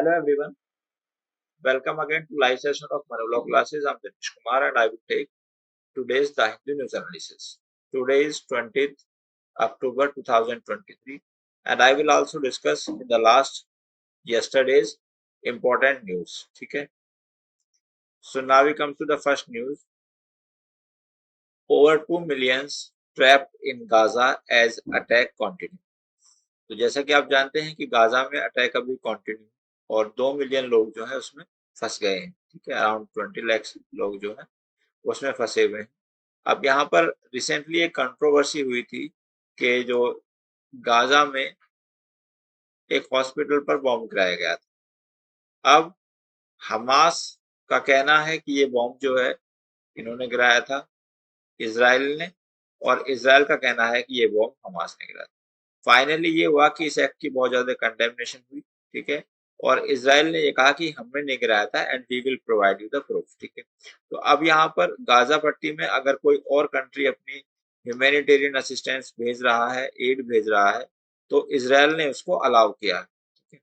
Hello everyone, welcome again to live session of Manavlog classes. I'm Dinesh Kumar and I will take today's The Hindu News Analysis. Today is 20th October 2023 and I will also discuss in the yesterday's important news. Okay. So now we come to the first news. Over 2 millions trapped in Gaza as attack continue. तो जैसा कि आप जानते हैं कि Gaza में attack अभी continue और 2 मिलियन लोग जो है उसमें फंस गए हैं। ठीक है, अराउंड 20 लाख लोग जो है उसमें फंसे हुए हैं। अब यहाँ पर रिसेंटली एक कंट्रोवर्सी हुई थी कि जो गाजा में एक हॉस्पिटल पर बॉम्ब गिराया गया था। अब हमास का कहना है कि ये बॉम्ब जो है इन्होंने गिराया था इजराइल ने, और इजराइल का कहना है कि ये बॉम्ब हमास ने गिराया था। फाइनली ये हुआ कि इस एक्ट की बहुत ज्यादा कंडेमनेशन हुई। ठीक है, और इजराइल ने ये कहा कि हमने नहीं गिराया था and we will provide you the proof. ठीक है, तो अब यहाँ पर गाजा पट्टी में अगर कोई और कंट्री अपनी ह्यूमैनिटेरियन असिस्टेंस भेज रहा है, एड भेज रहा है, तो इजराइल ने उसको अलाउ किया। ठीक है,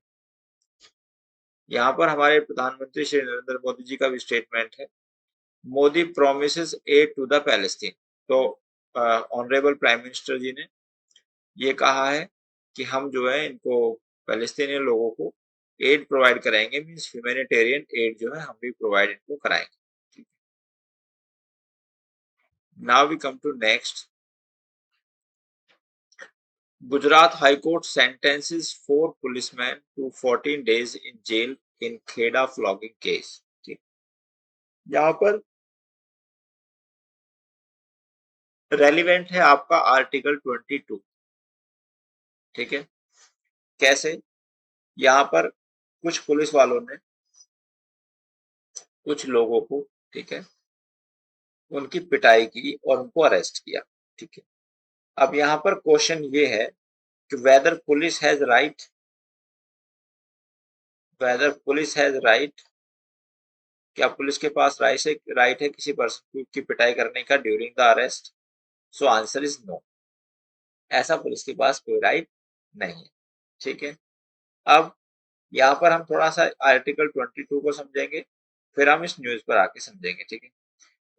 यहाँ पर हमारे प्रधानमंत्री श्री नरेंद्र मोदी जी का भी स्टेटमेंट है। Modi promises aid to the Palestine. तो ऑनरेबल प्राइम मिनिस्टर जी ने ये कहा है कि हम जो है इनको पैलेस्टीनियन लोगों को एड प्रोवाइड कराएंगे, मींस ह्यूमैनिटेरियन एड जो है हम भी प्रोवाइड इनको कराएंगे। Now we come to next. Gujarat high court sentences 4 policemen to 14 days in jail in Kheda flogging case. यहाँ पर रेलिवेंट है आपका आर्टिकल 22। ठीक है, कैसे? यहाँ पर कुछ पुलिस वालों ने कुछ लोगों को, ठीक है, उनकी पिटाई की और उनको अरेस्ट किया। ठीक है, अब यहाँ पर क्वेश्चन ये है कि वेदर पुलिस हैज राइट, क्या पुलिस के पास राइट है किसी पर्सन की पिटाई करने का during the arrest? So answer is no, ऐसा पुलिस के पास कोई राइट नहीं है। ठीक है, अब यहाँ पर हम थोड़ा सा आर्टिकल 22 को समझेंगे, फिर हम इस न्यूज पर आके समझेंगे। ठीक है,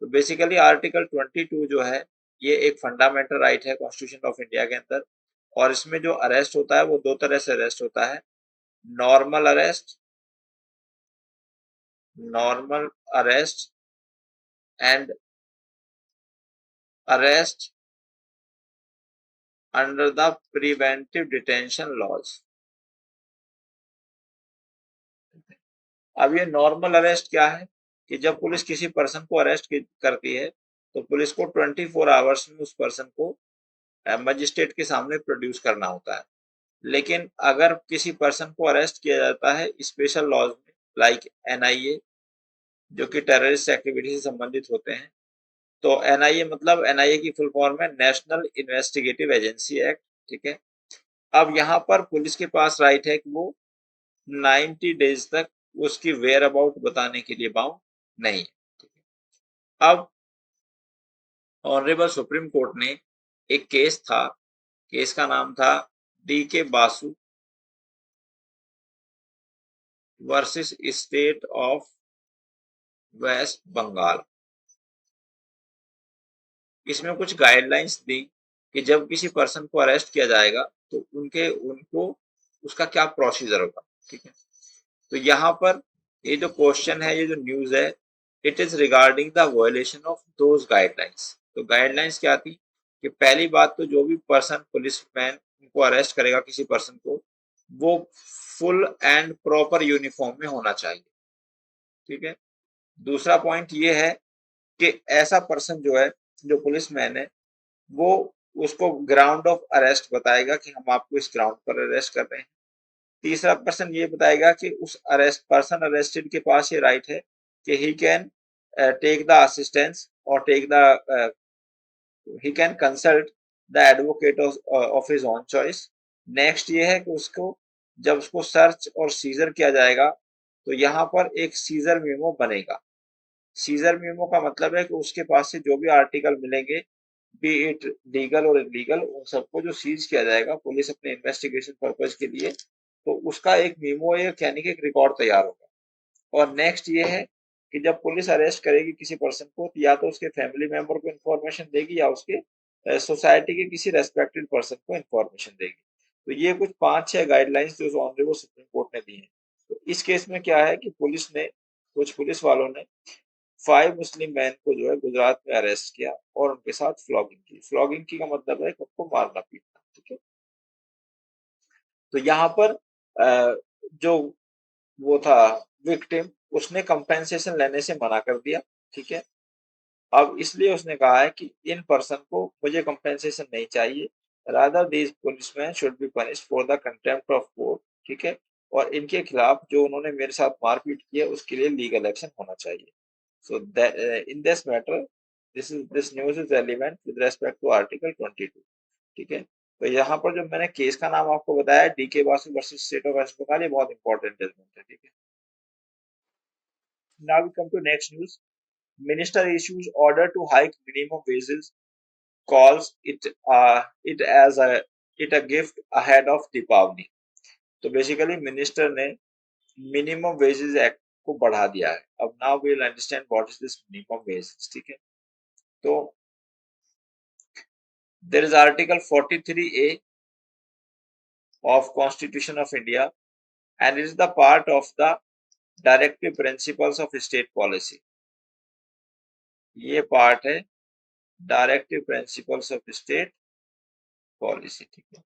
तो बेसिकली आर्टिकल 22 जो है ये एक फंडामेंटल राइट है कॉन्स्टिट्यूशन ऑफ इंडिया के अंदर, और इसमें जो अरेस्ट होता है वो दो तरह से अरेस्ट होता है। Normal arrest and arrest under the preventive detention laws. अब ये नॉर्मल अरेस्ट क्या है कि जब पुलिस किसी पर्सन को अरेस्ट करती है तो पुलिस को 24 आवर्स में उस पर्सन को मजिस्ट्रेट के सामने प्रोड्यूस करना होता है। लेकिन अगर किसी पर्सन को अरेस्ट किया जाता है स्पेशल लॉज में, लाइक एनआईए, जो कि टेररिस्ट एक्टिविटी से संबंधित होते हैं, तो एनआईए मतलब एनआईए की फुल फॉर्म है नेशनल इन्वेस्टिगेटिव एजेंसी एक्ट। ठीक है, अब यहाँ पर पुलिस के पास राइट है कि वो 90 डेज तक उसकी वेयर अबाउट बताने के लिए बाउंड नहीं है। अब ऑनरेबल सुप्रीम कोर्ट ने एक केस का नाम था DK Basu versus state of West Bengal. इसमें कुछ गाइडलाइंस दी कि जब किसी पर्सन को अरेस्ट किया जाएगा तो उनको उसका क्या प्रोसीजर होगा। ठीक है, तो यहाँ पर ये जो क्वेश्चन है, ये जो न्यूज है, it is regarding the violation of those guidelines. तो गाइडलाइंस क्या थी कि पहली बात तो जो भी पर्सन पुलिसमैन को अरेस्ट करेगा किसी पर्सन को, वो फुल एंड प्रॉपर यूनिफॉर्म में होना चाहिए। ठीक है, दूसरा पॉइंट ये है कि ऐसा पर्सन जो है, जो पुलिसमैन है, वो उसको ग्राउंड ऑफ अरेस्ट बताएगा कि हम आपको इस ग्राउंड पर अरेस्ट कर रहे हैं। तीसरा पर्सन ये बताएगा कि उस पर्सन अरेस्टेड के पास ये राइट है कि he can take the assistance और he can consult the advocate of his own choice. Next ये है कि उसको जब उसको सर्च और सीजर किया जाएगा तो यहाँ पर एक सीजर मेमो बनेगा। सीजर मेमो का मतलब है कि उसके पास से जो भी आर्टिकल मिलेंगे, बी इट लीगल और इलीगल, उन सबको जो सीज किया जाएगा, पुलिस अपने इन्वेस्टिगेशन पर्पज के लिए तो उसका एक मेमो यानी कि एक रिकॉर्ड तैयार होगा। और नेक्स्ट ये है कि जब पुलिस अरेस्ट करेगी किसी पर्सन को, तो या तो उसके फैमिली मेंबर को इन्फॉर्मेशन देगी या उसके सोसाइटी के किसी रेस्पेक्टेड पर्सन को इन्फॉर्मेशन देगी। तो ये कुछ 5-6 गाइडलाइंस जो ऑनरेबल सुप्रीम कोर्ट ने दी हैं। तो इस केस में क्या है कि कुछ पुलिस वालों ने 5 मुस्लिम मैन को जो है गुजरात में अरेस्ट किया और उनके साथ फ्लॉगिंग की। फ्लॉगिंग की का मतलब है कि उनको मारना पीटना, ठीक है। तो यहाँ पर जो वो था विक्टिम, उसने कंपेंसेशन लेने से मना कर दिया, ठीक है। अब इसलिए उसने कहा है कि इन पर्सन को मुझे कंपेंसेशन नहीं चाहिए, rather these policeman should be punished for the contempt of court, ठीक है। और इनके खिलाफ जो उन्होंने मेरे साथ मारपीट की है उसके लिए लीगल एक्शन होना चाहिए। So in this matter this news is relevant with respect to article 22, ठीक है। तो यहाँ पर जो मैंने केस का नाम आपको बताया, DK Basu versus state of West Bengal, ये बहुत इंपॉर्टेंट जजमेंट है, ठीक है। Now we come to next news. Minister issues order to hike minimum wages, calls it as a gift ahead of Deepavali। तो बेसिकली मिनिस्टर ने मिनिमम वेजेस एक्ट को बढ़ा दिया है। अब now we will understand what is this minimum wages, ठीक है। तो there is article 43A of Constitution of India and it is the part of the directive principles of state policy। ये part है directive principles of state policy, ठीक है।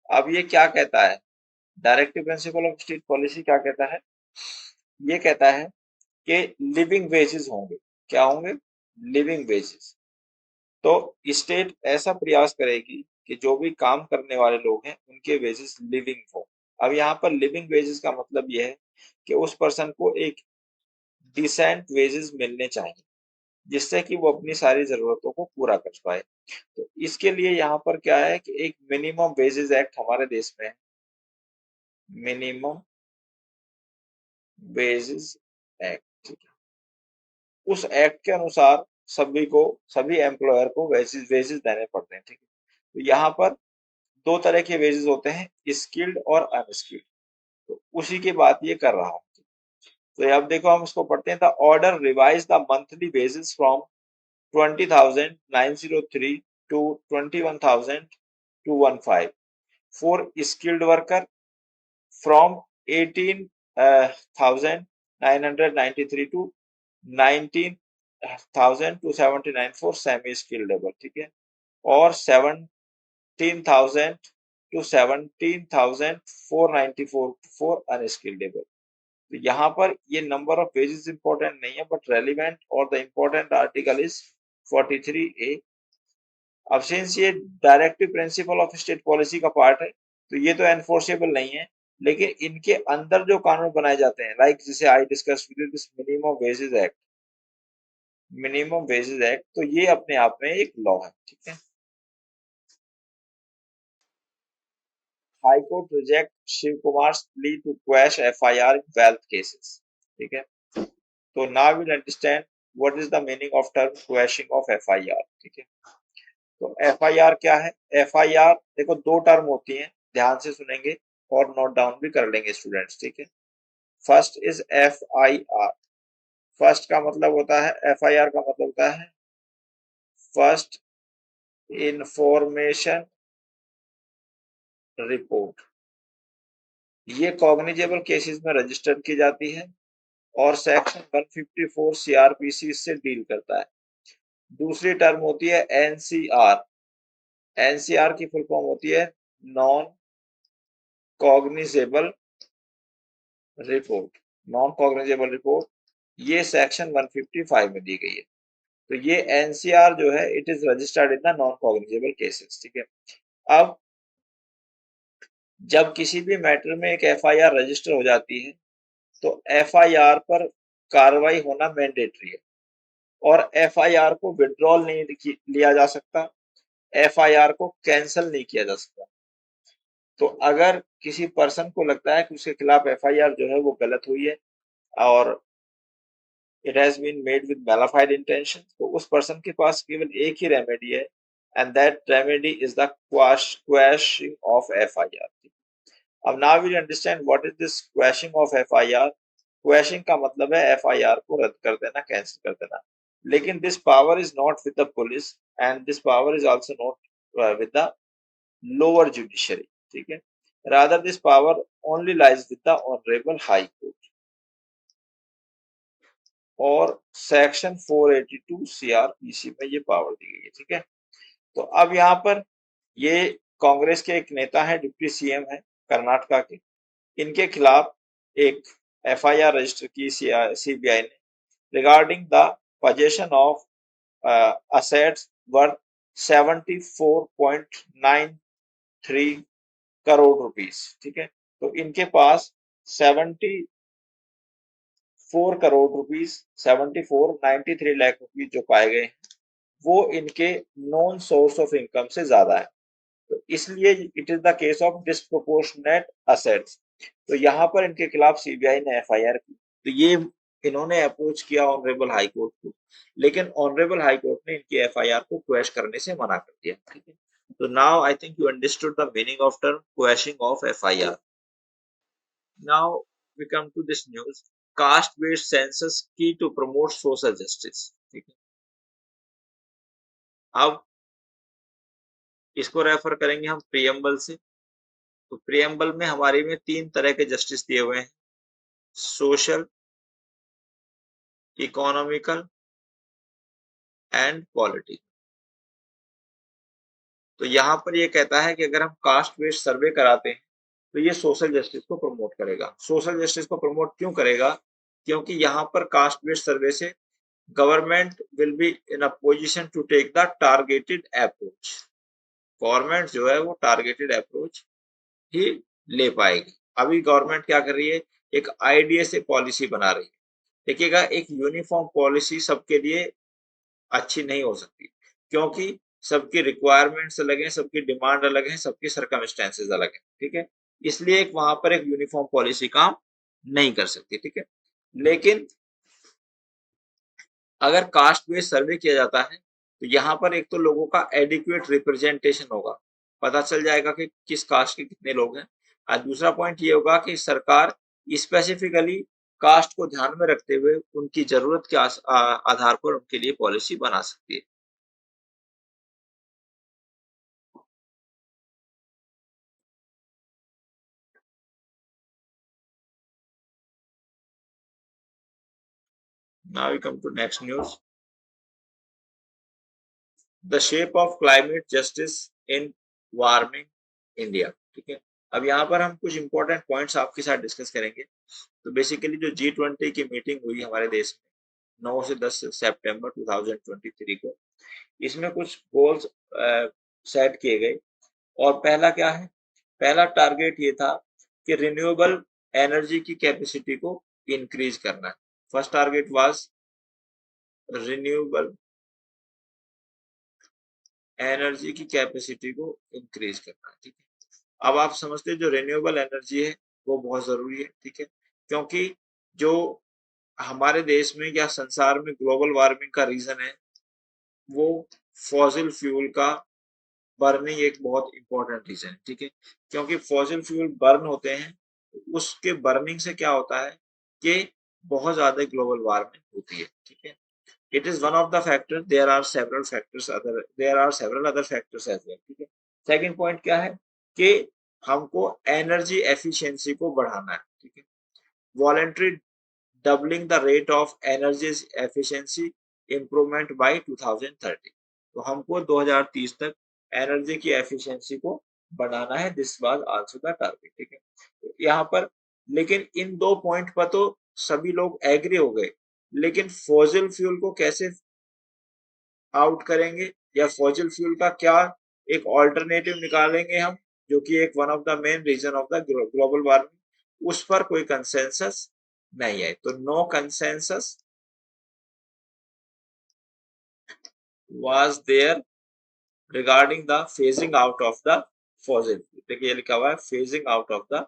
अब ये क्या कहता है, directive principle of state policy क्या कहता है? ये कहता है कि लिविंग वेजेस होंगे। क्या होंगे? Living wages. तो स्टेट ऐसा प्रयास करेगी कि जो भी काम करने वाले लोग हैं उनके वेजेस लिविंग हो। अब यहाँ पर लिविंग वेजेस का मतलब ये है कि उस पर्सन को एक डिसेंट वेजेस मिलने चाहिए जिससे कि वो अपनी सारी जरूरतों को पूरा कर पाए। तो इसके लिए यहाँ पर क्या है कि एक मिनिमम वेजेस एक्ट हमारे देश में है, मिनिमम वेजेस एक्ट। उस एक्ट के अनुसार सभी एम्प्लॉयर को वेजेस देने पड़ते हैं, ठीक है। तो यहाँ पर दो तरह के वेजेस होते हैं, स्किल्ड और अनस्किल्ड। तो उसी की बात ये कर रहा हूँ। तो अब देखो हम इसको पढ़ते हैं। The order revise the monthly wages from 20,903 to 21,215 for skilled worker, from 18,993 to 19,279 for semi skilled labour, ठीक है। और 17,000 to 17,494 फॉर अनस्किल्ड लेबर। तो यहाँ पर ये नंबर ऑफ वेजेस इंपॉर्टेंट नहीं है, बट रेलिवेंट और the important article is 43A। अब सिंस ये directive principle of state policy का पार्ट है, तो ये तो एनफोर्सेबल नहीं है, लेकिन इनके अंदर जो कानून बनाए जाते हैं, लाइक जिसे I discuss with this minimum wages act, तो ये अपने आप में एक लॉ है, ठीक है। High court reject Shiv Kumar plea to quash FIR in wealth cases, ठीक है। तो now will understand what is the meaning of term quashing of FIR, ठीक है। तो एफआईआर क्या है? एफआईआर देखो दो टर्म होती हैं, ध्यान से सुनेंगे और नोट डाउन भी कर लेंगे स्टूडेंट्स, ठीक है। First is FIR. फर्स्ट का मतलब होता है, एफआईआर का मतलब होता है फर्स्ट इंफॉर्मेशन रिपोर्ट। ये कॉग्निजेबल केसेस में रजिस्टर की जाती है और सेक्शन 154 सीआरपीसी इससे डील करता है। दूसरी टर्म होती है एनसीआर। एनसीआर की फुल फॉर्म होती है non cognizable report. Non cognizable report ये सेक्शन 155 में दी गई है। तो ये एनसीआर जो है it is registered in the non cognizable cases, ठीक है। अब जब किसी भी मैटर में एक एफआईआर रजिस्टर हो जाती है तो एफआईआर पर कार्रवाई होना मैंडेटरी है और एफआईआर को विड्रॉल नहीं लिया जा सकता, एफआईआर को कैंसिल नहीं किया जा सकता। तो अगर किसी पर्सन को लगता है कि उसके खिलाफ एफआईआर जो है वो गलत हुई है और it has been made with malafide intention, तो उस पर्सन के पास केवल एक ही रेमेडी है and that remedy is the quashing of FIR. अब now will understand what is this quashing of FIR. Quashing का मतलब है एफआईआर को रद्द कर देना, कैंसिल कर देना। लेकिन this power is not with the police and this power is also not with the lower judiciary, ठीक है। Rather this power only lies with the honourable high court और सेक्शन 482 सीआरपीसी में ये पावर दी गई है, ठीक है। तो अब यहाँ पर ये कांग्रेस के एक नेता है, डिप्टी सीएम है कर्नाटका के, इनके खिलाफ एक एफआईआर रजिस्टर की सीबीआई ने regarding the possession of assets worth 74.93 crore rupees, ठीक है। तो इनके पास 74 करोड़ रुपीस, 74.93 लाख रुपीस जो पाए गए हैं वो इनके नॉन सोर्स ऑफ इनकम से ज्यादा है। तो इसलिए it is the case of disproportionate assets. तो यहाँ पर इनके खिलाफ सीबीआई ने एफआईआर की। तो ये इन्होंने अप्रोच किया ऑनरेबल हाई कोर्ट को, लेकिन ऑनरेबल हाई कोर्ट ने इनकी एफआईआर को क्वैश करने से मना कर दिया, ठीक है। तो now I think you understood the meaning of term quashing of FIR. Now we come to this news, caste based census की टू प्रमोट सोशल जस्टिस, ठीक है। अब इसको रेफर करेंगे हम प्रियम्बल से। तो प्रियम्बल में हमारे में 3 तरह के जस्टिस दिए हुए हैं, सोशल, इकोनॉमिकल एंड पॉलिटिकल। तो यहाँ पर ये कहता है कि अगर हम कास्ट बेस्ड सर्वे कराते हैं तो ये सोशल जस्टिस को प्रमोट करेगा। सोशल जस्टिस को प्रमोट क्यों करेगा? क्योंकि यहाँ पर कास्ट बेस्ड सर्वे से government will be in a position to take the targeted approach. Government जो है वो टारगेटेड अप्रोच ही ले पाएगी। अभी गवर्नमेंट क्या कर रही है, एक आईडिया से पॉलिसी बना रही है। देखिएगा, एक यूनिफॉर्म पॉलिसी सबके लिए अच्छी नहीं हो सकती, क्योंकि सबकी रिक्वायरमेंट्स अलग हैं, सबकी डिमांड अलग है, सबकी सर्कमस्टेंसेस अलग है, ठीक है। इसलिए एक वहां पर एक यूनिफॉर्म पॉलिसी काम नहीं कर सकती, ठीक है। लेकिन अगर कास्ट बेस्ड सर्वे किया जाता है तो यहाँ पर एक तो लोगों का एडिक्वेट रिप्रेजेंटेशन होगा, पता चल जाएगा कि किस कास्ट के कितने लोग हैं। और दूसरा पॉइंट ये होगा कि सरकार स्पेसिफिकली कास्ट को ध्यान में रखते हुए उनकी जरूरत के आधार पर उनके लिए पॉलिसी बना सकती है। Now we come to next news, the shape of climate justice in warming India, ठीक है। अब यहाँ पर हम कुछ इंपॉर्टेंट पॉइंट्स आपके साथ डिस्कस करेंगे। तो बेसिकली जो G20 की मीटिंग हुई हमारे देश में 9 से 10 सितंबर 2023 को, इसमें कुछ गोल्स सेट किए गए। और पहला क्या है, पहला टारगेट ये था कि रिन्यूएबल एनर्जी की कैपेसिटी को इंक्रीज करना है। First target was renewable energy की कैपेसिटी को इंक्रीज करना है, ठीक है। अब आप समझते हैं जो रिन्यूएबल एनर्जी है वो बहुत जरूरी है, ठीक है। क्योंकि जो हमारे देश में या संसार में ग्लोबल वार्मिंग का रीजन है वो फॉसिल फ्यूल का बर्निंग एक बहुत इंपॉर्टेंट रीजन है, ठीक है। क्योंकि फॉसिल फ्यूल बर्न होते हैं, उसके बर्निंग से क्या होता है कि बहुत ज्यादा ग्लोबल वार्मिंग होती है, ठीक है। It is one of the factors. There are several other factors as well, ठीक है। सेकंड पॉइंट क्या है कि हमको एनर्जी एफिशिएंसी को बढ़ाना है, ठीक है। Voluntary doubling the rate of energy efficiency improvement by 2030। तो हमको 2030 तक एनर्जी की एफिशिएंसी को बढ़ाना है। This was also the target, ठीक है। तो यहाँ पर लेकिन इन 2 पॉइंट पर तो सभी लोग एग्री हो गए, लेकिन फॉसिल फ्यूल को कैसे आउट करेंगे या फॉसिल फ्यूल का क्या एक ऑल्टरनेटिव निकालेंगे हम, जो कि एक one of the main reason of the global warming, उस पर कोई कंसेंसस नहीं है। तो no consensus was there regarding the phasing out of the fossil fuel. देखिए लिखा हुआ है phasing out of the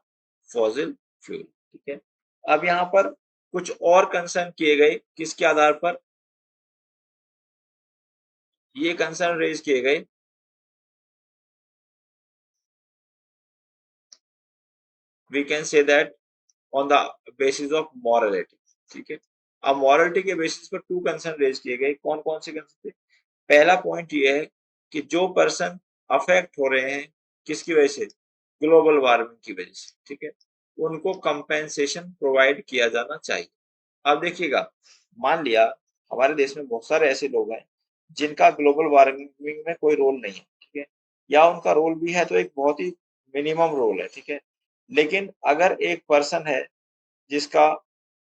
fossil fuel, ठीक है। अब यहाँ पर कुछ और कंसर्न किए गए, किसके आधार पर ये कंसर्न रेज किए गए, we can say that on the basis of morality. ठीक है, अब मॉरलिटी के बेसिस पर टू कंसर्न रेज किए गए। कौन कौन से कंसर्न थे? पहला पॉइंट ये है कि जो पर्सन अफेक्ट हो रहे हैं किसकी वजह से, ग्लोबल वार्मिंग की वजह से, ठीक है, उनको कंपेंसेशन प्रोवाइड किया जाना चाहिए। अब देखिएगा, मान लिया हमारे देश में बहुत सारे ऐसे लोग हैं जिनका ग्लोबल वार्मिंग में कोई रोल नहीं है, ठीक है, या उनका रोल भी है तो एक बहुत ही मिनिमम रोल है, ठीक है, लेकिन अगर एक पर्सन है जिसका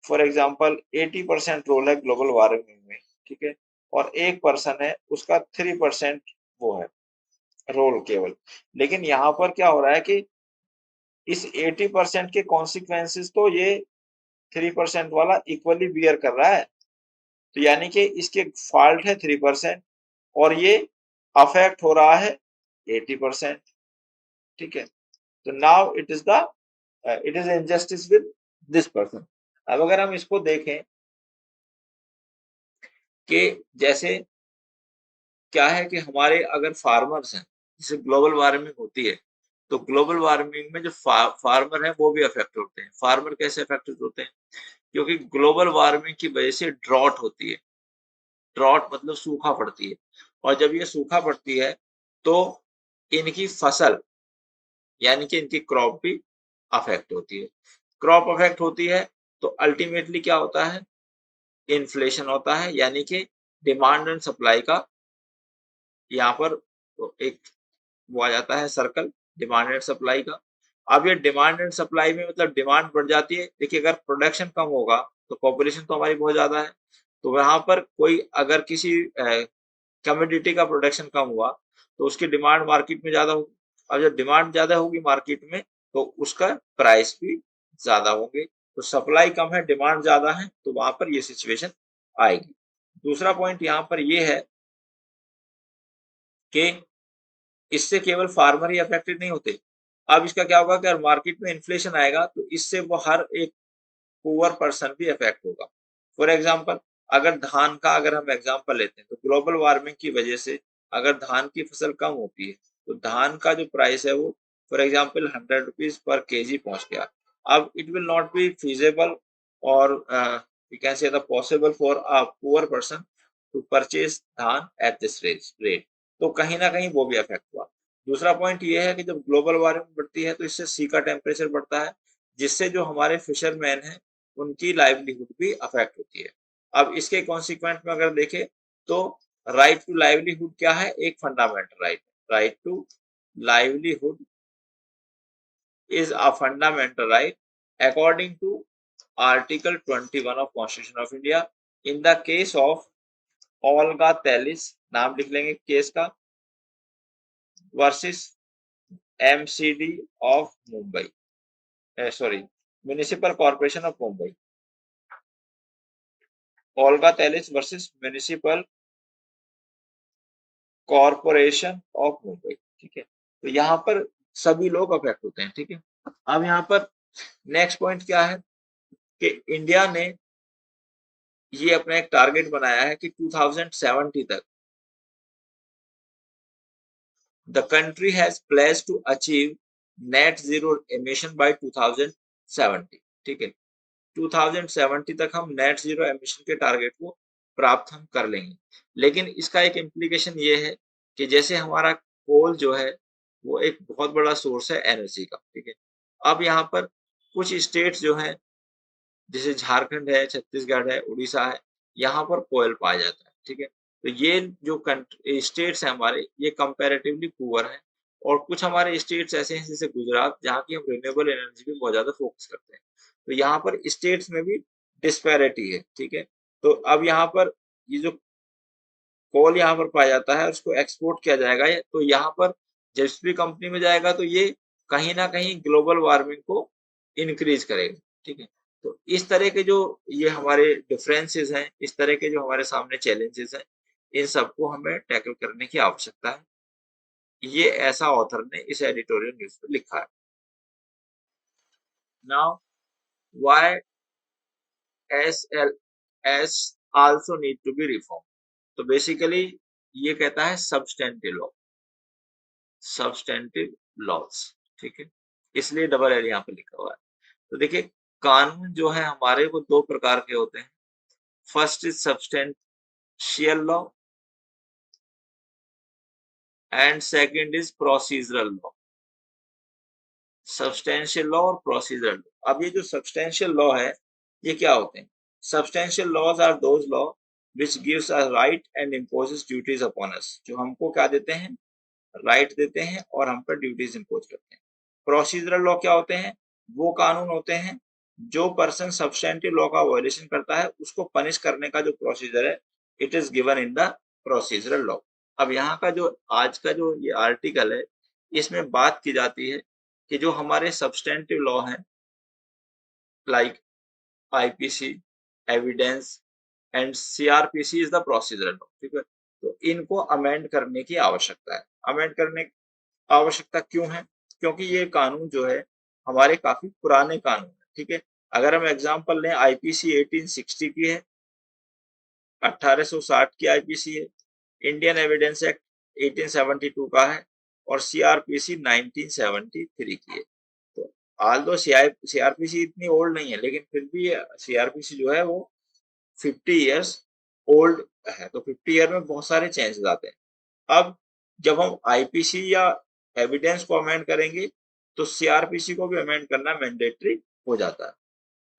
फॉर एग्जांपल 80% रोल है ग्लोबल वार्मिंग में, ठीक है, और एक पर्सन है उसका 3% वो है रोल केवल, लेकिन यहाँ पर क्या हो रहा है कि इस 80% के कॉन्सिक्वेंसेस तो ये 3% वाला इक्वली बियर कर रहा है। तो यानी कि इसके फॉल्ट है 3% और ये अफेक्ट हो रहा है 80%। ठीक है, तो now it is injustice with this person. अब अगर हम इसको देखें कि जैसे क्या है कि हमारे अगर फार्मर्स हैं, जैसे ग्लोबल वार्मिंग होती है तो ग्लोबल वार्मिंग में जो फार्मर हैं वो भी अफेक्ट होते हैं। फार्मर कैसे अफेक्टेड होते हैं? क्योंकि ग्लोबल वार्मिंग की वजह से ड्रॉट होती है। ड्रॉट मतलब सूखा पड़ती है, और जब ये सूखा पड़ती है तो इनकी फसल यानी कि इनकी क्रॉप भी अफेक्ट होती है। क्रॉप अफेक्ट होती है तो अल्टीमेटली क्या होता है? इन्फ्लेशन होता है, यानी कि डिमांड एंड सप्लाई का यहाँ पर एक वो आ जाता है सर्कल, डिमांड एंड सप्लाई का। अब ये डिमांड एंड सप्लाई में मतलब डिमांड बढ़ जाती है। देखिए, अगर प्रोडक्शन कम होगा तो पॉपुलेशन तो हमारी बहुत ज्यादा है, तो वहां पर कोई अगर किसी कमोडिटी का प्रोडक्शन कम हुआ तो उसकी डिमांड मार्केट में ज्यादा होगी। अब जब डिमांड ज्यादा होगी मार्केट में तो उसका प्राइस भी ज्यादा होंगे। तो सप्लाई कम है, डिमांड ज्यादा है, तो वहां पर ये सिचुएशन आएगी। दूसरा पॉइंट यहाँ पर ये है कि इससे केवल फार्मर ही अफेक्टेड नहीं होते। अब इसका क्या होगा कि अगर मार्केट में इन्फ्लेशन आएगा तो इससे वो हर एक पुअर पर्सन भी अफेक्ट होगा। फॉर एग्जाम्पल, अगर धान का अगर हम एग्जाम्पल लेते हैं तो ग्लोबल वार्मिंग की वजह से अगर धान की फसल कम होती है तो धान का जो प्राइस है वो for example 100 rupees per KG पहुंच गया। अब it will not be feasible और we can say possible for a poor person to purchase dhan at this rate. तो कहीं ना कहीं वो भी अफेक्ट हुआ। दूसरा पॉइंट ये है कि जब ग्लोबल वार्मिंग बढ़ती है तो इससे सी का टेम्परेचर बढ़ता है, जिससे जो हमारे फिशरमैन हैं उनकी लाइवलीहुड भी अफेक्ट होती है। अब इसके कॉन्सिक्वेंट में अगर देखें तो राइट टू लाइवलीहुड क्या है? एक fundamental right. Right to livelihood is a fundamental right according to Article 21 of Constitution of India. In the case of Olga Tellis, नाम लिख लेंगे केस का, versus MCD of Mumbai, sorry municipal corporation of Mumbai. Olga Tellis versus municipal corporation of Mumbai. ठीक है, तो यहाँ पर सभी लोग अफेक्ट होते हैं। ठीक है, अब यहाँ पर नेक्स्ट पॉइंट क्या है कि इंडिया ने ये अपना एक टारगेट बनाया है कि 2070 तक the country has place to achieve net zero emission by 2070। ठीक है, 2070 तक हम नेट जीरो एमिशन के टारगेट को प्राप्त हम कर लेंगे। लेकिन इसका एक इम्प्लीकेशन ये है कि जैसे हमारा कोल जो है वो एक बहुत बड़ा सोर्स है एनर्जी का। ठीक है, अब यहाँ पर कुछ स्टेट्स जो हैं जैसे झारखंड है, छत्तीसगढ़ है, उड़ीसा है, यहाँ पर कोयल पाया जाता है। ठीक है, तो ये जो स्टेट्स हैं हमारे, ये कंपैरेटिवली पुअर हैं। और कुछ हमारे स्टेट्स ऐसे हैं जैसे गुजरात, जहाँ की हम रिन्यूएबल एनर्जी पे बहुत ज्यादा फोकस करते हैं। तो यहाँ पर स्टेट्स में भी डिस्पैरिटी है। ठीक है, तो अब यहाँ पर ये जो कोल यहाँ पर पाया जाता है उसको एक्सपोर्ट किया जाएगा, तो यहाँ पर जिस भी कंपनी में जाएगा तो ये कहीं ना कहीं ग्लोबल वार्मिंग को इंक्रीज करेगा। ठीक है, तो इस तरह के जो ये हमारे डिफरेंसेस हैं, इस तरह के जो हमारे सामने चैलेंजेस हैं, इन सबको हमें टैकल करने की आवश्यकता है। ये ऐसा ऑथर ने इस एडिटोरियल न्यूज में लिखा है। Now why is also need to be reform. तो बेसिकली ये कहता है सब्सटेंटिव लॉ, सब्सटेंटिव लॉस। ठीक है, इसलिए डबल एल यहाँ पे लिखा हुआ है। तो देखिए कानून जो है हमारे वो दो प्रकार के होते हैं। First is substantial law and second is procedural law. Substantial law और प्रोसीजरल लॉ। अब ये जो सब्सटेंशियल लॉ है ये क्या होते हैं? Substantial laws are those law which gives us right and imposes duties upon us, जो हमको क्या देते हैं? राइट देते हैं और हम पर ड्यूटीज इंपोज करते हैं। प्रोसीजरल लॉ क्या होते हैं? वो कानून होते हैं जो पर्सन सब्सटेंटिव लॉ का वायलेशन करता है उसको पनिश करने का जो प्रोसीजर है it is given in the procedural law. अब यहाँ का जो आज का जो ये आर्टिकल है इसमें बात की जाती है कि जो हमारे सब्सटेंटिव लॉ हैं like IPC, evidence and CrPC is the procedural law, ठीक है। तो इनको अमेंड करने की आवश्यकता है। अमेंड करने की आवश्यकता क्यों है? क्योंकि ये कानून जो है हमारे काफी पुराने कानून है, ठीक है। अगर हम एग्जांपल लें आईपीसी 1860 की है, 1860 की आईपीसी है, इंडियन एविडेंस एक्ट 1872 का है और सीआरपीसी 1973 की है। तो आल्दो सीआरपीसी इतनी ओल्ड नहीं है लेकिन फिर भी सीआरपीसी जो है वो 50 इयर्स ओल्ड है। तो 50 ईयर में बहुत सारे चेंजेस आते हैं। अब जब हम आईपीसी या एविडेंस को अमेंड करेंगे तो सीआरपीसी को भी अमेंड करना मैंडेटरी हो जाता है।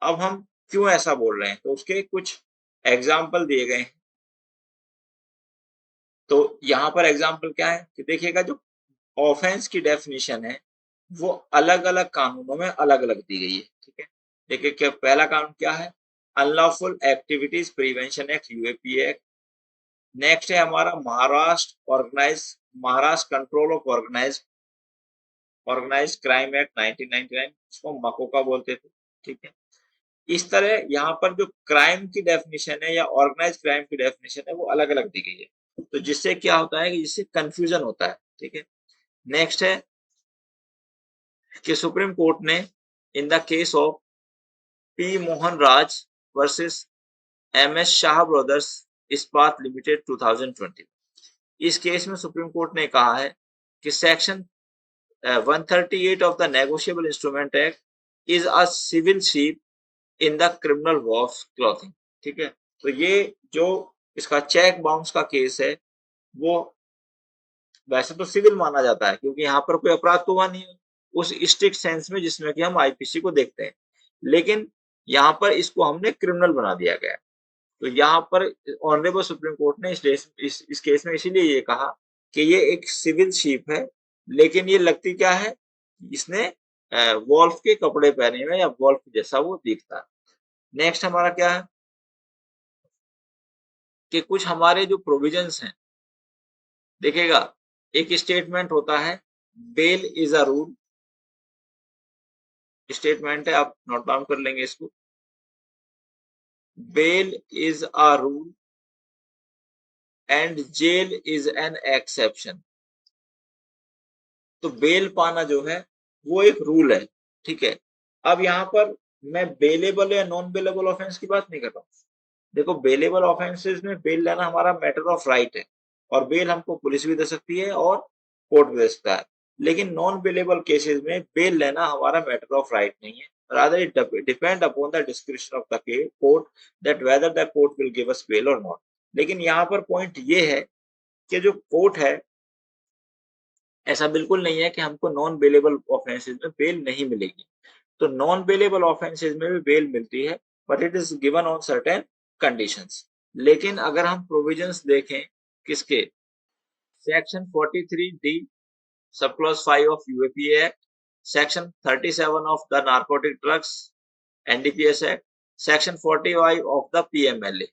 अब हम क्यों ऐसा बोल रहे हैं तो उसके कुछ एग्जाम्पल दिए गए हैं। तो यहाँ पर एग्जाम्पल क्या है कि देखिएगा जो ऑफेंस की डेफिनेशन है वो अलग अलग कानूनों में अलग अलग दी गई है, ठीक है। देखिए क्या पहला कानून क्या है? Unlawful activities prevention act, UAP act. Next है हमारा Maharashtra control of organise crime act 1999, इसको मकोका बोलते थे, ठीक है। इस तरह यहाँ पर जो क्राइम की डेफिनेशन है या ऑर्गेनाइज क्राइम की डेफिनेशन है वो अलग अलग दी गई है। तो जिससे क्या होता है कि जिससे कंफ्यूजन होता है, ठीक है। नेक्स्ट है कि सुप्रीम कोर्ट ने in the case of P Mohan Raj versus MS Shah brothers इस्पात लिमिटेड 2020, इस केस में सुप्रीम कोर्ट ने कहा है कि section 138 of the negotiable instrument act is a civil sheep in the criminal wolf's clothing, ठीक है। तो ये जो इसका चेक बाउंस का केस है वो वैसे तो सिविल माना जाता है क्योंकि यहाँ पर कोई अपराध तो हुआ नहीं उस स्ट्रिक्ट सेंस में जिसमें कि हम आईपीसी को देखते हैं, लेकिन यहाँ पर इसको हमने क्रिमिनल बना दिया गया। तो यहाँ पर ऑनरेबल सुप्रीम कोर्ट ने इस केस में इसीलिए ये कहा कि ये एक सिविल शीप है लेकिन ये लगती क्या है? इसने वॉल्फ के कपड़े पहने हुए या वॉल्फ जैसा वो दिखता है। नेक्स्ट हमारा क्या है कि कुछ हमारे जो प्रोविजंस हैं, देखिएगा एक स्टेटमेंट होता है bail is a rule, statement है आप नोट डाउन कर लेंगे इसको। Bail is a rule and jail is an exception. तो बेल पाना जो है वो एक रूल है, ठीक है। अब यहाँ पर मैं बेलेबल या नॉन बेलेबल ऑफेंस की बात नहीं कर रहा हूँ। देखो बेलेबल ऑफेंसेस में बेल लेना हमारा मैटर ऑफ राइट है और बेल हमको पुलिस भी दे सकती है और कोर्ट भी दे सकता है, लेकिन नॉन बेलेबल केसेस में बेल लेना हमारा मैटर ऑफ राइट नहीं है। rather it depend upon the discretion of the court that whether the court will give us bail or not। लेकिन यहाँ पर पॉइंट ये है कि जो कोर्ट है ऐसा बिल्कुल नहीं है कि हमको नॉन बेलेबल ऑफेंसेस में बेल नहीं मिलेगी। तो नॉन बेलेबल ऑफेंसेस में भी बेल मिलती है but it is given on certain conditions. लेकिन अगर हम प्रोविजंस देखें किसके, section 43D sub clause 5 of UAP act, section 37 of the narcotic drugs NDPS act, section 45 of the PMLA.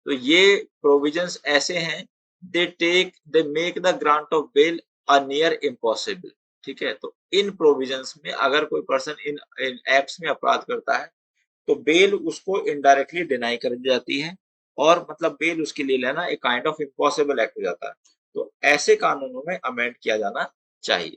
तो ये प्रोविजंस ऐसे हैं they make the grant of bail a near impossible, ठीक है। तो इन प्रोविजंस में अगर कोई पर्सन इन एक्ट्स में अपराध करता है तो बेल उसको इनडायरेक्टली डिनाई कर दी जाती है और मतलब बेल उसके लिए लेना एक काइंड ऑफ इम्पॉसिबल एक्ट हो जाता है। तो ऐसे कानूनों में अमेंड किया जाना चाहिए।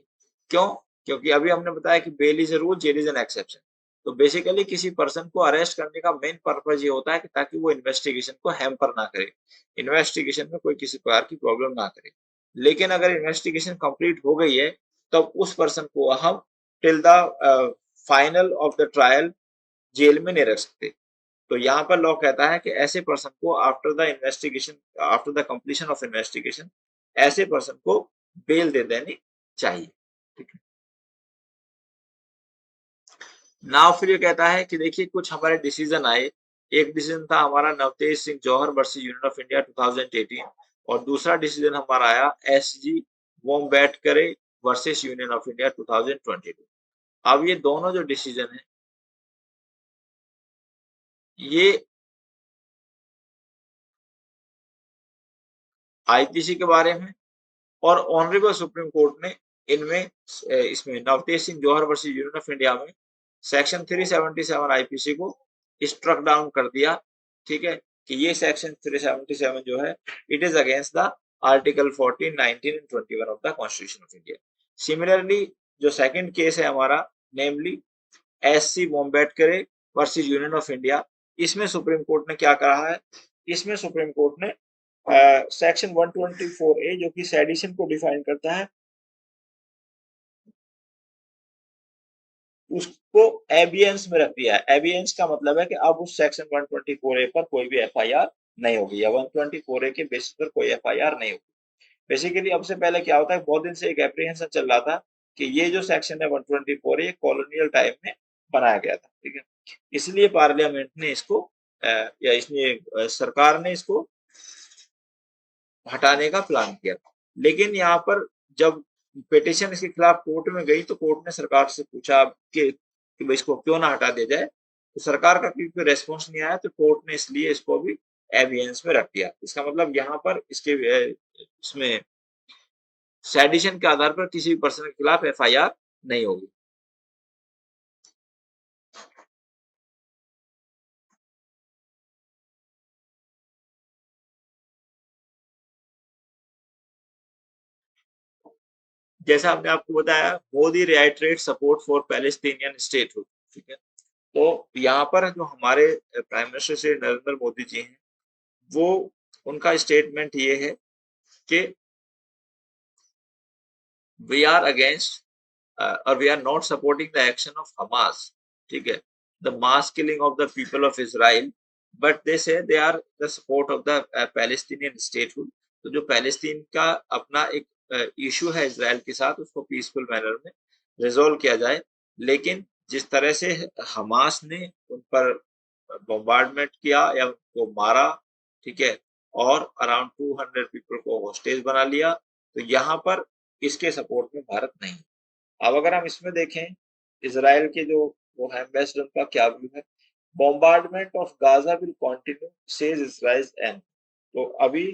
क्यों? क्योंकि अभी हमने बताया कि bail is a rule, jail is an exception. तो बेसिकली किसी पर्सन को अरेस्ट करने का मेन पर्पज ये होता है कि ताकि वो इन्वेस्टिगेशन को हैम्पर ना करे, इन्वेस्टिगेशन में कोई किसी प्रकार की प्रॉब्लम ना करे। लेकिन अगर इन्वेस्टिगेशन कंप्लीट हो गई है तब उस पर्सन को हम till the final of the trial jail में नहीं रख सकते। तो यहाँ पर लॉ कहता है कि ऐसे पर्सन को after the completion of investigation ऐसे पर्सन को बेल दे देनी चाहिए। ठीक है। नाउ फिर ये कहता है कि देखिए कुछ हमारे डिसीजन आए। एक डिसीजन था हमारा Navtej Singh Johar versus Union of India 2018 और दूसरा डिसीजन हमारा आया S G Vombatkere versus Union of India 2022। अब ये दोनों जो डिसीजन है ये आईपीसी के बारे में और ऑनरेबल सुप्रीम कोर्ट ने इनमें इसमें Navtej Singh Johar versus Union of India में सेक्शन 377 आईपीसी को स्ट्रक डाउन कर दिया। ठीक है कि ये सेक्शन 377 जो है it is against the article 14, 19 and 21 of the constitution of India. Similarly जो सेकंड केस है हमारा namely S C Vombatkere versus Union of India, इसमें सुप्रीम कोर्ट ने क्या कहा है? इसमें सुप्रीम कोर्ट ने सेक्शन 124A जो कि सेडिशन को डिफाइन करता है उसको एबियंस में रख दिया है। एबियंस का मतलब है कि अब उस सेक्शन 124A पर कोई भी एफआईआर नहीं होगी या 124A के बेसिस पर कोई एफआईआर नहीं होगी। बेसिकली अब से पहले क्या होता है, बहुत दिन से एक एप्रीहेंशन चल रहा था कि ये जो सेक्शन है 124 ये कॉलोनियल टाइम में बनाया गया था। ठीक है, इसलिए पार्लियामेंट ने इसको या इसने सरकार ने इसको हटाने का प्लान किया। लेकिन यहाँ पर जब पिटिशन इसके खिलाफ कोर्ट में गई तो कोर्ट ने सरकार से पूछा कि भाई इसको क्यों ना हटा दिया जाए, तो सरकार का क्योंकि रेस्पॉन्स नहीं आया तो कोर्ट ने इसलिए इसको भी एवियंस में रख दिया। इसका मतलब यहाँ पर इसके इसमें सेडिशन के आधार पर किसी भी पर्सन के खिलाफ एफआईआर नहीं होगी। जैसा हमने आपको बताया Modi reiterate support for Palestinian statehood. ठीक है, तो यहाँ पर जो हमारे प्राइम मिनिस्टर श्री नरेंद्र मोदी जी हैं वो उनका स्टेटमेंट ये है कि वी आर अगेंस्ट और we are not supporting the action of Hamas, ठीक है, the mass killing of the people of Israel, but they say they are the support of the Palestinian statehood. तो जो Palestine का अपना एक issue है Israel के साथ उसको पीसफुल मैनर में रिजोल्व किया जाए, लेकिन जिस तरह से हमास ने उन पर बॉम्बार्डमेंट किया या उनको मारा, ठीक है, और अराउंड 200 पीपल को होस्टेज बना लिया, तो यहाँ पर इसके सपोर्ट में भारत नहीं। अब अगर हम इसमें देखें इसराइल के जो वो है बेस्ट उनका क्या व्यू है, bombardment of Gaza will continue says Israel and. तो अभी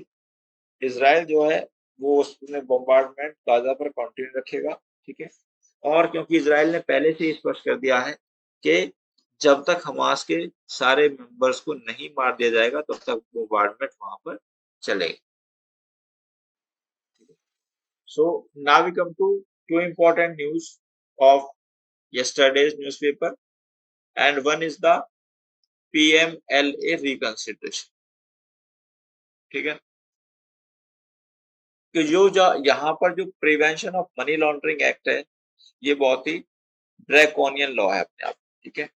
इसराइल जो है वो उसने बॉम्बार्डमेंट गाजा पर कंटिन्यू रखेगा। ठीक है, और क्योंकि इसराइल ने पहले से ही स्पष्ट कर दिया है कि जब तक हमास के सारे मेंबर्स को नहीं मार दिया जाएगा तब तक बॉम्बार्डमेंट वहां पर चलेगा। So now we come to two important news of yesterday's newspaper, and one is the PMLA reconsideration. ठीक है, कि जो यहाँ पर जो prevention of money laundering act है ये बहुत ही ड्रैकोनियन लॉ है अपने आप। ठीक है,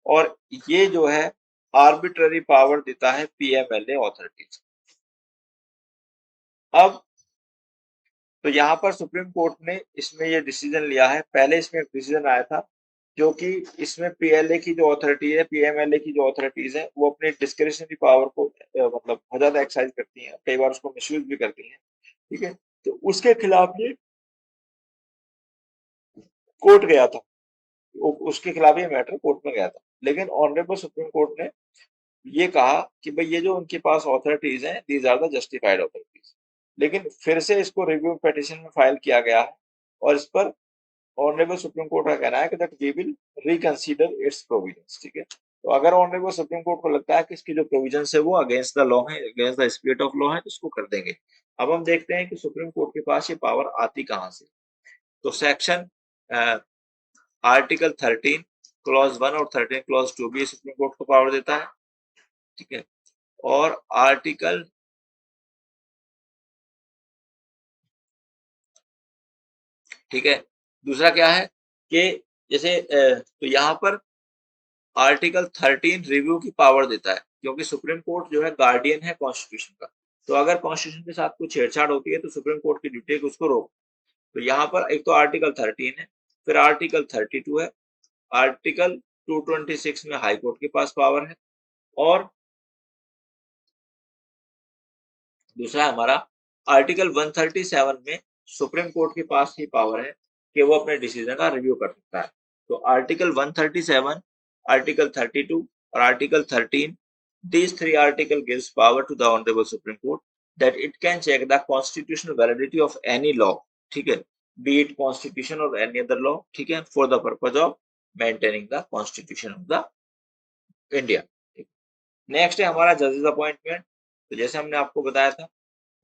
और ये जो है आर्बिट्ररी पावर देता है पीएमएलए ऑथोरिटीज। अब तो यहाँ पर सुप्रीम कोर्ट ने इसमें ये डिसीजन लिया है। पहले इसमें एक डिसीजन आया था जो कि इसमें पीएलए की जो अथॉरिटी है, पीएमएलए की जो अथॉरिटीज है वो अपनी डिस्क्रिशनरी पावर को मतलब बहुत ज्यादा एक्सरसाइज करती हैं, कई बार उसको मिसयूज भी करती हैं। ठीक है, तो उसके खिलाफ ये कोर्ट गया था, उसके खिलाफ ये मैटर कोर्ट में गया था, लेकिन ऑनरेबल सुप्रीम कोर्ट ने ये कहा कि भाई ये जो उनके पास ऑथोरिटीज हैं these are the justified authorities. लेकिन फिर से इसको रिव्यू पिटीशन में फाइल किया गया है और इस पर ऑनरेबल सुप्रीम कोर्ट का कहना है कि that we will reconsider its provisions. ठीक है, तो अगर ऑनरेबल सुप्रीम कोर्ट को लगता है कि इसकी जो प्रोविजंस है वो अगेंस्ट द लॉ है, against the spirit of law है, तो इसको कर देंगे। अब हम देखते हैं कि सुप्रीम कोर्ट के पास ये पावर आती कहां से। तो सेक्शन आर्टिकल 13 क्लॉज 1 और 13 क्लॉज 2 भी सुप्रीम कोर्ट को पावर देता है। ठीक है, और आर्टिकल ठीक है, दूसरा क्या है कि जैसे तो यहाँ पर आर्टिकल 13 रिव्यू की पावर देता है, क्योंकि सुप्रीम कोर्ट जो है गार्डियन है कॉन्स्टिट्यूशन का। तो अगर कॉन्स्टिट्यूशन के साथ कुछ छेड़छाड़ होती है तो सुप्रीम कोर्ट की ड्यूटी है कि उसको रोक। तो यहाँ पर एक तो आर्टिकल 13 है, फिर आर्टिकल 32 है, आर्टिकल 226 में हाई कोर्ट के पास पावर है, और दूसरा हमारा आर्टिकल 137 में सुप्रीम कोर्ट के पास ही पावर है कि वो अपने डिसीजन का रिव्यू कर सकता है। तो आर्टिकल 137, आर्टिकल 32 और article 13, these three article gives power to the honorable supreme court that it can check the constitutional validity of any law, ठीक है, be it constitution or any other law, ठीक है, for the purpose of maintaining the constitution of the India. Next है हमारा जजेस appointment. तो जैसे हमने आपको बताया था,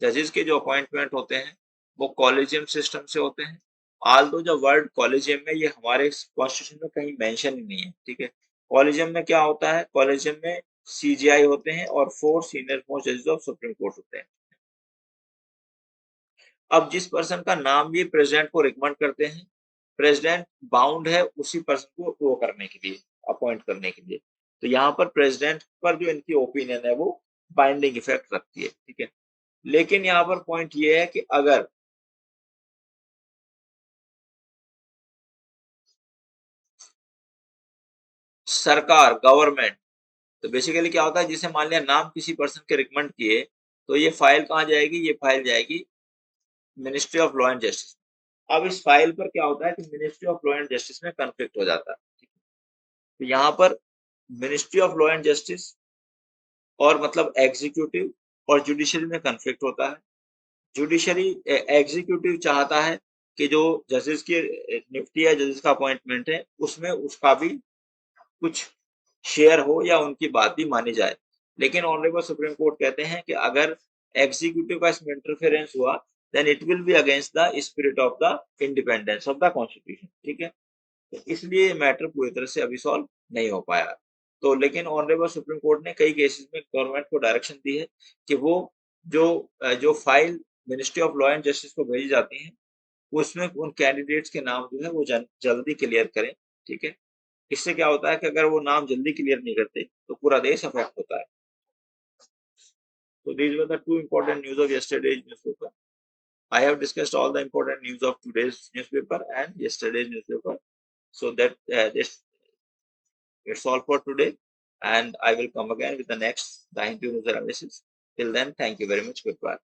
जजेस के जो अपॉइंटमेंट होते हैं वो कॉलेजियम सिस्टम से होते हैं। आल्दो जो वर्ड कॉलेजियम में, ये हमारे कॉन्स्टिट्यूशन में कहीं मेंशन ही नहीं है, ठीक है। कॉलेजियम में क्या होता है, कॉलेजियम में सीजीआई होते हैं और 4 सीनियर मोस्ट जजेस ऑफ सुप्रीम कोर्ट होते हैं। अब जिस पर्सन का नाम ये प्रेसिडेंट को रिकमेंड करते हैं, प्रेसिडेंट बाउंड है उसी पर्सन को वो करने के लिए, अपॉइंट करने के लिए। तो यहाँ पर प्रेसिडेंट पर जो इनकी ओपिनियन है वो बाइंडिंग इफेक्ट रखती है, ठीक है। लेकिन यहाँ पर पॉइंट ये है कि अगर सरकार, गवर्नमेंट, तो बेसिकली क्या होता है, जिसे मान लिया नाम किसी पर्सन के रिकमेंड किए, तो ये फाइल कहाँ जाएगी, ये फाइल जाएगी ministry of law and justice. अब इस फाइल पर क्या होता है कि ministry of law and justice में कन्फ्लिक्ट हो जाता है। तो यहाँ पर ministry of law and justice और मतलब एग्जीक्यूटिव और जुडिशरी में कन्फ्लिक्ट होता है। जुडिशरी एग्जीक्यूटिव चाहता है कि जो जजेस की नियुक्ति है, जजेस का अपॉइंटमेंट है, उसमें उसका भी कुछ शेयर हो या उनकी बात भी मानी जाए। लेकिन ऑनरेबल सुप्रीम कोर्ट कहते हैं कि अगर एग्जीक्यूटिव का इसमें इंटरफेरेंस हुआ, then it will be against the spirit of the independence of the constitution, ठीक है। तो इसलिए ये मैटर पूरी तरह से अभी सॉल्व नहीं हो पाया। तो लेकिन ऑनरेबल सुप्रीम कोर्ट ने कई केसेस में गवर्नमेंट को डायरेक्शन दी है कि वो जो जो file ministry of law and justice को भेजी जाती है, उसमें उन कैंडिडेट्स के नाम जो है वो जल्दी क्लियर करें, ठीक है। इससे क्या होता है कि अगर वो नाम जल्दी क्लियर नहीं करते तो पूरा देश अफेक्ट होता है। So these were the two important news of yesterday's newspaper. I have discussed all the important news of today's newspaper and yesterday's newspaper. So that it's all for today, and I will come again with the next 9 news analysis. Till then, thank you very much. Goodbye.